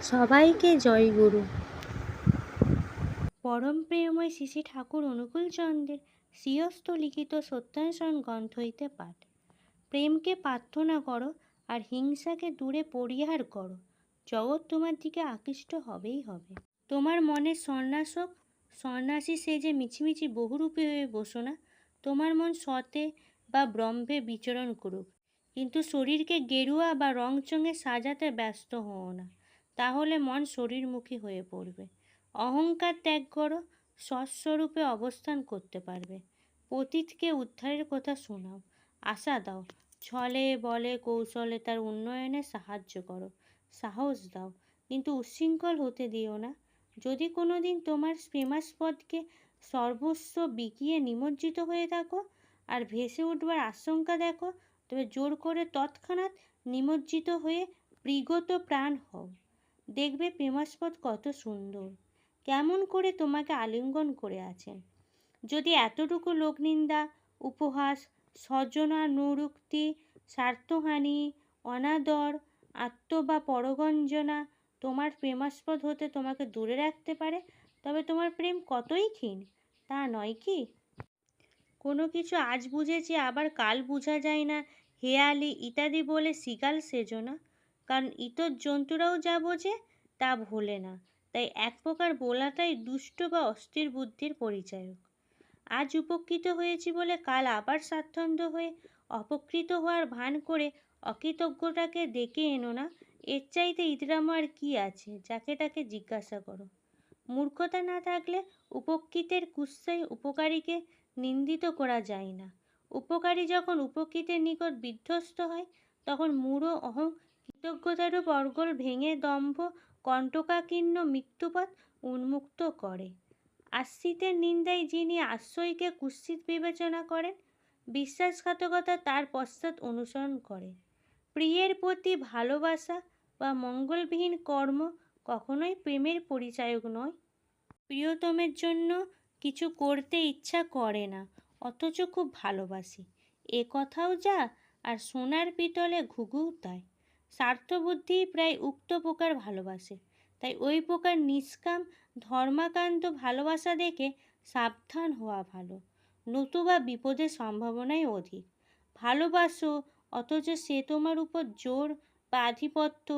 সবাইকে জয়গুরু। পরম প্রেমময় শ্রী শ্রী ঠাকুর অনুকূলচন্দ্রের শ্রীহস্ত লিখিত সত্যানুসরণ গ্রন্থ হইতে পাঠ। প্রেমকে প্রার্থনা করো আর হিংসাকে দূরে পরিহার করো, জগৎ তোমার দিকে আকৃষ্ট হবেই হবে। তোমার মনে সন্ন্যাসী সেজে মিছিমিছি বহুরূপী হয়ে বসো না। তোমার মন সতে বা ব্রহ্মে বিচরণ করুক, কিন্তু শরীরকে গেরুয়া বা রংচঙে সাজাতে ব্যস্ত হও না, তাহলে মন শরীরমুখী হয়ে পড়বে। অহংকার ত্যাগ করো, সৎস্বরূপে অবস্থান করতে পারবে। পতিতকে উদ্ধারের কথা শোনাও, আশা দাও, ছলে বলে কৌশলে তার উন্নয়নে সাহায্য করো, সাহস দাও, কিন্তু উচ্ছৃঙ্খল হতে দিও না। যদি কোনো দিন তোমার প্রেমাস্পদকে সর্বস্ব বিকিয়ে নিমজ্জিত হয়ে থাকো আর ভেসে উঠবার আশঙ্কা দেখো, তবে জোর করে তৎক্ষণাৎ নিমজ্জিত হয়ে বিগত প্রাণ হও। দেখবে প্রেমাস্পদ কত সুন্দর, কেমন করে তোমাকে আলিঙ্গন করে আছেন। যদি এতটুকু লোকনিন্দা, উপহাস, স্বজনানুরক্তি, স্বার্থহানি, অনাদর, আত্ম বা পরগঞ্জনা তোমার প্রেমাস্পদ হতে তোমাকে দূরে রাখতে পারে, তবে তোমার প্রেম কতই ক্ষীণ, তা নয় কি? কোনো কিছু আজ বুঝেছি আবার কাল বোঝা যায় না, হেয়ালি ইত্যাদি বলে শিগাল সেজো না। কারণ ইতর জন্তুরাও যা বোঝে তা ভোলে না, তাই এক প্রকার বলাটাই দুষ্ট বা অস্থির বুদ্ধির পরিচায়ক। আজ উপকৃত হয়েছি বলে কাল আবার স্বাচ্ছন্দ্য হয়ে অপকৃত হওয়ার ভান করে অকৃতজ্ঞটাকে ডেকে এনো না। এর চাইতে ইতরাম আর কি আছে, যাকে তাকে জিজ্ঞাসা করো। মূর্খতা না থাকলে উপকৃতের কুৎসায় উপকারীকে নিন্দিত করা যায় না। উপকারী যখন উপকৃতের নিকট বিধ্বস্ত হয়, তখন মূঢ় অহং কৃতজ্ঞতারূপ অর্গল ভেঙে দম্ভ কণ্টকাকীর্ণ মৃত্যুপথ উন্মুক্ত করে। আশ্রিতের নিন্দায় যিনি আশ্রয়কে কুৎসিত বিবেচনা করেন, বিশ্বাসঘাতকতা তার পশ্চাৎ অনুসরণ করে। প্রিয়ের প্রতি ভালোবাসা বা মঙ্গলবিহীন কর্ম কখনোই প্রেমের পরিচায়ক নয়। প্রিয়তমের জন্য কিছু করতে ইচ্ছা করে না, অথচ খুব ভালোবাসি, এ কথাও যা, আর সোনার পিতলে ঘুঘু তাই। স্বার্থবুদ্ধি প্রায় উক্ত প্রকার ভালোবাসে, তাই ওই প্রকার নিষ্কাম ধর্মাকান্ত ভালোবাসা দেখে সাবধান হওয়া ভালো, নতুবা বিপদের সম্ভাবনাই অধিক। ভালোবাসো, অথচ সে তোমার উপর জোর বা আধিপত্য,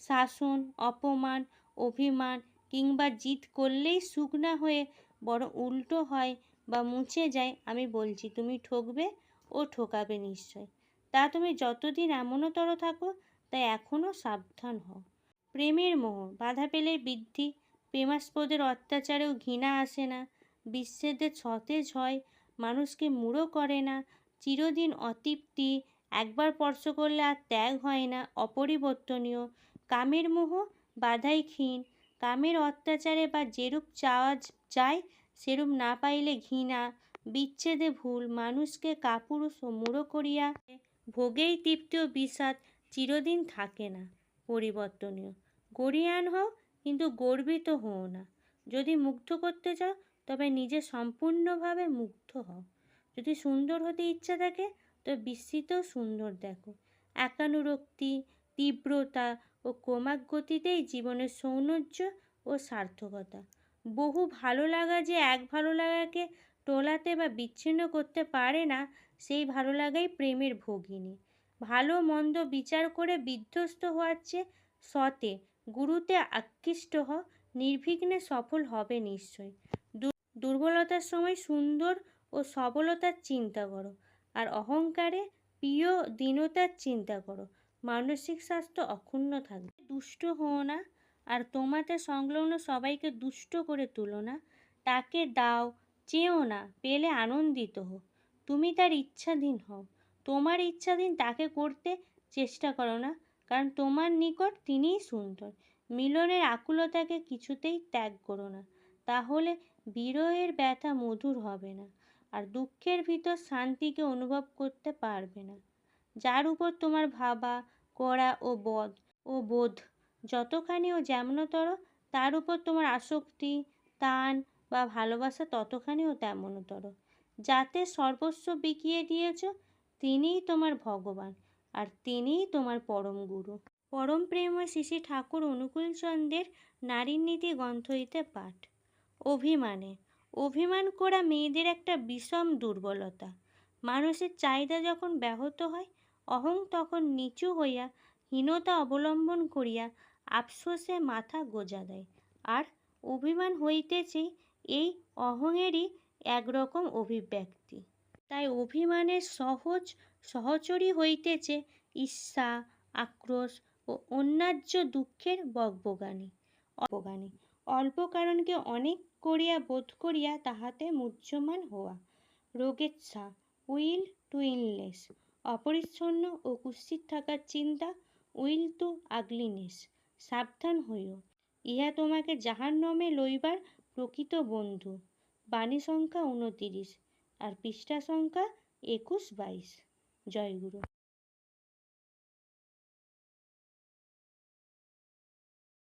শাসন, অপমান, অভিমান কিংবা জিদ করলেই সুখ না হয়ে বড় উল্টো হয় বা মুছে যায়, আমি বলছি তুমি ঠকবে ও ঠকাবে নিশ্চয়। তা তুমি যতদিন এমনতর থাকো, তাই এখনও সাবধান হও। প্রেমের মোহ বাধা পেলেই বৃদ্ধি, প্রেমাস্পদের অত্যাচারেও ঘৃণা আসে না, বিচ্ছেদের সতেজ হয়, মানুষকে মূঢ় করে না, চিরদিন অতৃপ্তি, একবার স্পর্শ করলে আর ত্যাগ হয় না, অপরিবর্তনীয়। কামের মোহ বাধাই ক্ষীণ, কামের অত্যাচারে বা যেরূপ চাওয়া যায় সেরূপ না পাইলে ঘৃণা, বিচ্ছেদে ভুল, মানুষকে কাপুরুষ ও মূঢ় করিয়া ভোগেই তৃপ্তি ও বিষাদ চিরদিন থাকে না, পরিবর্তনীয়। গরীয়ান হও, কিন্তু গর্বিত হও না। যদি মুগ্ধ করতে চাও, তবে নিজে সম্পূর্ণভাবে মুগ্ধ হও। যদি সুন্দর হতে ইচ্ছা থাকে, তবে বিস্মৃত সুন্দর দেখো। একানুরক্তি, তীব্রতা ও ক্রমাগতিতেই জীবনের সৌন্দর্য ও সার্থকতা। বহু ভালো লাগা যে এক ভালো লাগাকে টোলাতে বা বিচ্ছিন্ন করতে পারে না, সেই ভালো লাগাই প্রেমের ভগিনী। ভালো মন্দ বিচার করে বিধ্বস্ত হওয়ার চেয়ে সতে গুরুতে আকৃষ্ট হও, নির্বিঘ্নে সফল হবে নিশ্চয়। দুর্বলতার সময় সুন্দর ও সবলতার চিন্তা করো, আর অহংকারে প্রিয় দীনতার চিন্তা করো, মানসিক স্বাস্থ্য অক্ষুণ্ণ থাকবে। দুষ্ট হও না, আর তোমাতে সংলগ্ন সবাইকে দুষ্ট করে তুলো না। তাকে দাও, চেয়েও না, পেলে আনন্দিত হও। তুমি তার ইচ্ছাধীন হও, তোমার ইচ্ছাধীন তাকে করতে চেষ্টা করো না, কারণ তোমার নিকট তিনিই সুন্দর। মিলনের আকুলতাকে কিছুতেই ত্যাগ করো না, তাহলে বিরহের ব্যথা মধুর হবে না, আর দুঃখের ভিতর শান্তিকে অনুভব করতে পারবে না। যার উপর তোমার ভাবা, করা ও বোধ যতখানি ও যেমনতর, তার উপর তোমার আসক্তি, টান বা ভালোবাসা ততখানি ও তেমনতর। যাতে সর্বস্ব বিকিয়ে দিয়েছ, তিনিই তোমার ভগবান, আর তিনিই তোমার পরম গুরু। পরম প্রেমা শ্রী ঠাকুর অনুকূলচন্দ্রের নারীর নীতি গ্রন্থ হইতে পাঠ। অভিমানে অভিমান করা মেয়েদের একটা বিষম দুর্বলতা। মানুষের চাহিদা যখন ব্যাহত হয়, অহং তখন নিচু হইয়া হীনতা অবলম্বন করিয়া আফসোসে মাথা গোজা দেয়। আর অভিমান হইতেছে এই অহংয়েরই একরকম অভিব্যক্তি। তাই অভিমানের সহচরী হইতেছে ঈর্ষা, আক্রোশ ও অন্যায্য দুঃখের বকবগানি। অল্প কারণকে অনেক করিয়া বোধ করিয়া তাহাতে মুহ্যমান হওয়া। রোগেচ্ছা, উইল টু ইলনেস। অপরিচ্ছন্ন ও কুৎসিত থাকার চিন্তা, উইল টু আগলিনেস। সাবধান হইও, ইহা তোমাকে জাহান্নামে লইবার প্রকৃত বন্ধু। বাণী সংখ্যা 29 আর পৃষ্ঠা সংখ্যা 21-22। জয়গুরু।